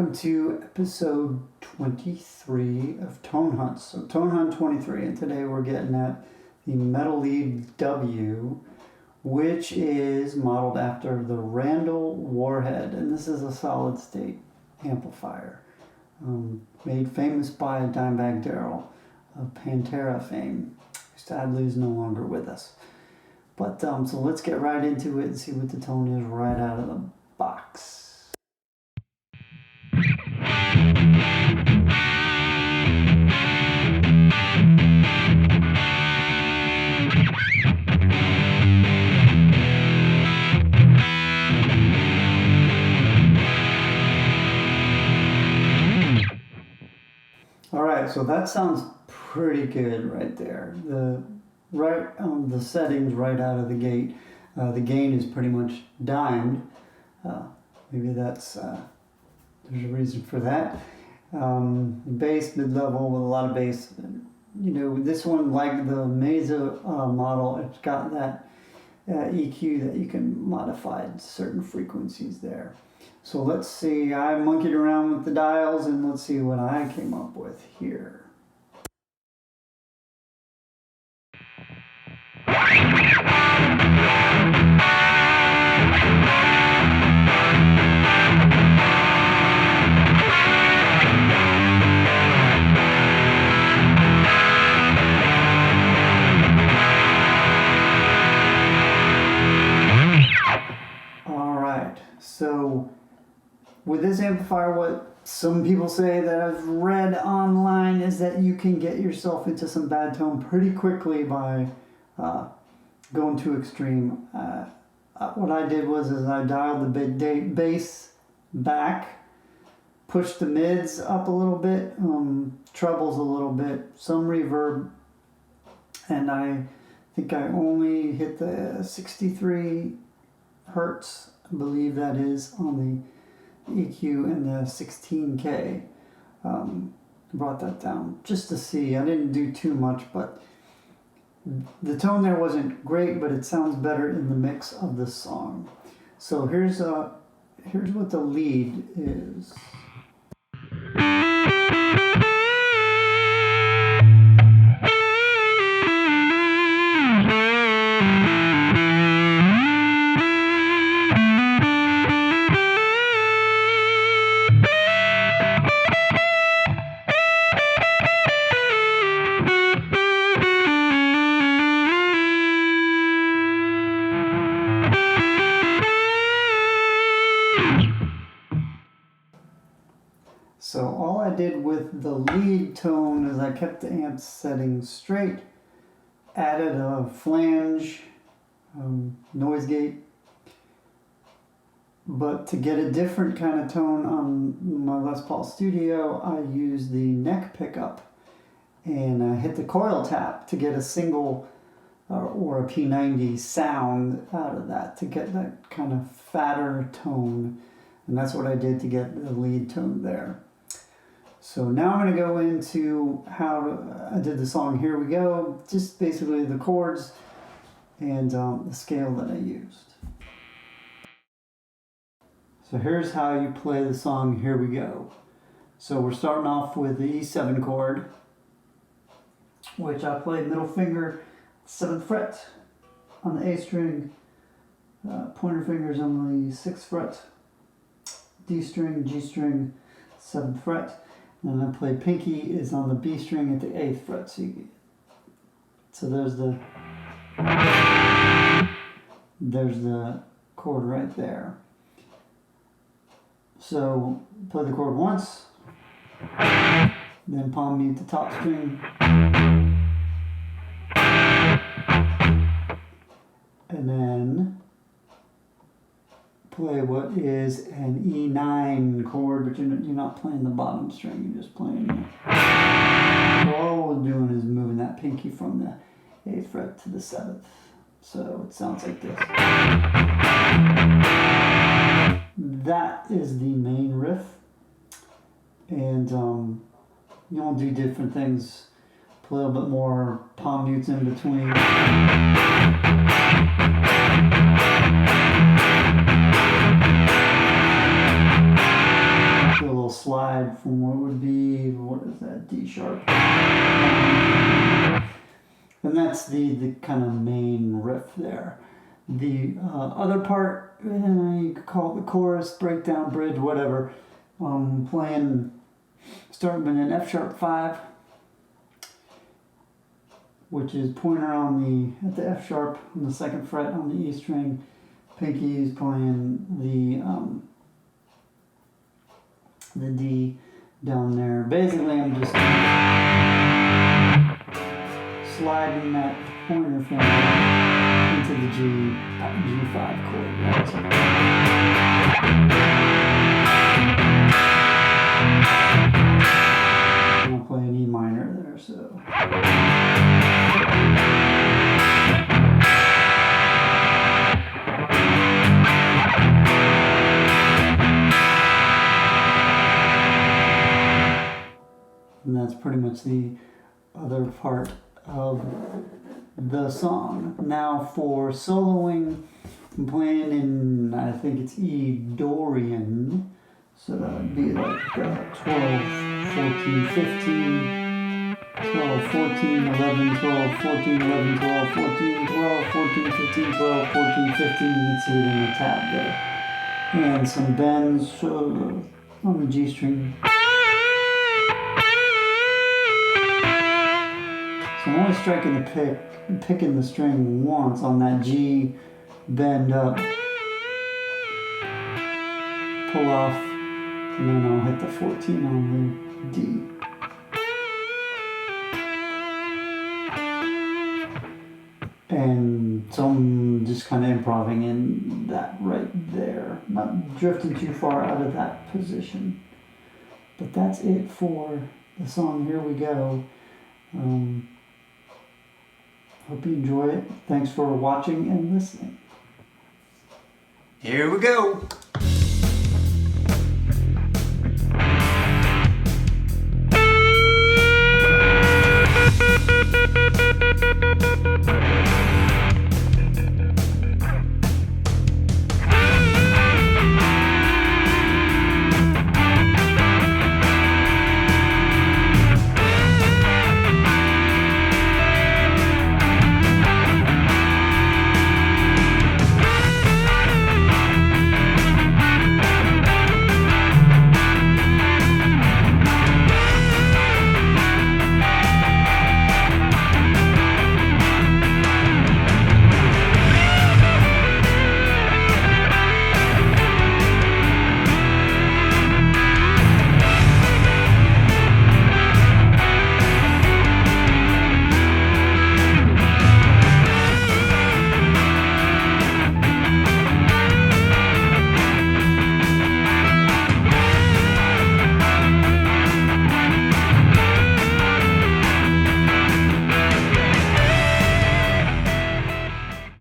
welcome to episode 23 of Tone Hunt. So Tone Hunt 23, and today we're getting at the Metal Lead W, which is modeled after the Randall Warhead, and this is a solid state amplifier, made famous by Dimebag Darrell of Pantera fame. Sadly, is no longer with us. But so let's get right into it and see what the tone is right out of the box. Alright, so that sounds pretty good right there. The settings right out of the gate. The gain is pretty much dimed. Maybe that's there's a reason for that. Bass mid-level with a lot of bass. You know, this one, like the Mesa model, it's got that EQ that you can modify certain frequencies there. So let's see, I monkeyed around with the dials and let's see what I came up with here. So with this amplifier, what some people say that I've read online is that you can get yourself into some bad tone pretty quickly by going too extreme. What I did was I dialed the bass back, pushed the mids up a little bit, trebles a little bit, some reverb, and I think I only hit the 63 hertz. I believe that is on the EQ and the 16K. Brought that down just to see. I didn't do too much, but the tone there wasn't great, but it sounds better in the mix of the song. So here's what the lead is. So all I did with the lead tone is I kept the amp setting straight, added a flange, noise gate, but to get a different kind of tone on my Les Paul Studio, I used the neck pickup and I hit the coil tap to get a single or a P90 sound out of that, to get that kind of fatter tone, and that's what I did to get the lead tone there. So now I'm going to go into how I did the song Here We Go, just basically the chords and the scale that I used. So here's how you play the song Here We Go. So we're starting off with the E7 chord, which I played middle finger, 7th fret on the A string, pointer fingers on the 6th fret, D string, G string, 7th fret. And I play pinky is on the B string at the 8th fret. So there's the chord right there. So play the chord once, then palm mute the top string, and then play what is an E9 chord, but you're not playing the bottom string, you're just playing it. So all we're doing is moving that pinky from the 8th fret to the 7th. So it sounds like this. That is the main riff. And you'll do different things. Play a little bit more palm mutes in between. that's the kind of main riff there. The other part, you could call it the chorus, breakdown, bridge, whatever. Playing, starting with an F#5, which is pointer at the F sharp on the 2nd fret on the E string. Pinky is playing the D down there. Basically, I'm just sliding that pointer finger into the G5 chord. I'm gonna play an E minor there, so. And that's pretty much the other part of the song. Now for soloing, I'm playing in, I think it's E Dorian. So that would be like 12, 14, 15, 12, 14, 11, 12, 14, 11, 12, 14, 12, 14, 15, 12, 14, 15. You can see it in the tab there. And some bends on the G string. So I'm only striking the pick, picking the string once on that G, bend up, pull off, and then I'll hit the 14 on the D. And so I'm just kind of improvising in that right there, not drifting too far out of that position. But that's it for the song Here We Go. Hope you enjoy it. Thanks for watching and listening. Here we go.